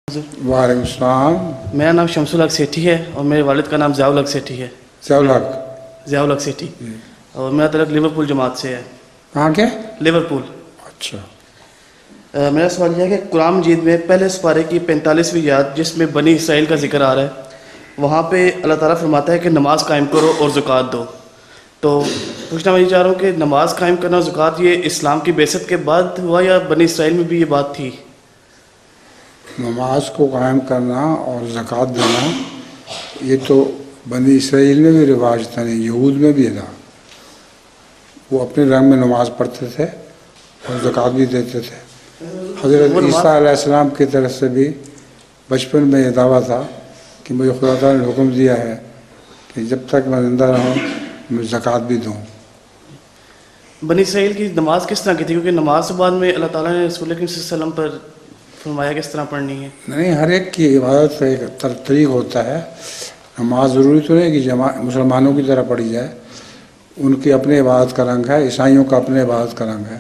وعلیکم السلام. میرا نام شمس الحق سیٹھی ہے اور میرے والد کا نام ضیاء الحق سیٹھی ہے. ضیاء الحق سیٹھی. اور میرا تعلق لیورپول جماعت سے ہے. کہاں کے؟ لیورپول. اچھا. میرا سوال یہ ہے کہ قرآن مجید میں پہلے سپارے کی 45ویں آیت جس میں بنی اسرائیل کا ذکر آ رہا ہے وہاں پہ اللہ تعالیٰ فرماتا ہے کہ نماز قائم کرو اور زکوٰۃ دو. تو پوچھنا میں یہ چاہ رہا ہوں کہ نماز قائم کرنا اور زکوٰۃ یہ اسلام کی بعثت کے بعد ہوا یا بنی اسرائیل میں بھی یہ بات تھی؟ نماز کو قائم کرنا اور زکوٰۃ دینا یہ تو بنی اسرائیل میں بھی رواج تھا، نہیں یہود میں بھی تھا. وہ اپنے رنگ میں نماز پڑھتے تھے اور زکوٰۃ بھی دیتے تھے. حضرت عیسیٰ علیہ السلام کی طرف سے بھی بچپن میں یہ دعویٰ تھا کہ مجھے خدا تعالیٰ نے حکم دیا ہے کہ جب تک میں زندہ رہوں میں زکوٰۃ بھی دوں. بنی اسرائیل کی نماز کس طرح کی تھی؟ کیونکہ نماز کے بعد میں اللہ تعالیٰ نے رسول اللہ صلی اللہ علیہ وسلم پر فرمایا کس طرح پڑھنی ہے. نہیں، ہر ایک کی عبادت کا ایک طریق ہوتا ہے. نماز ضروری تو نہیں کہ مسلمانوں کی طرح پڑھی جائے. ان کی اپنے عبادت کا رنگ ہے، عیسائیوں کا اپنے عبادت کا رنگ ہے.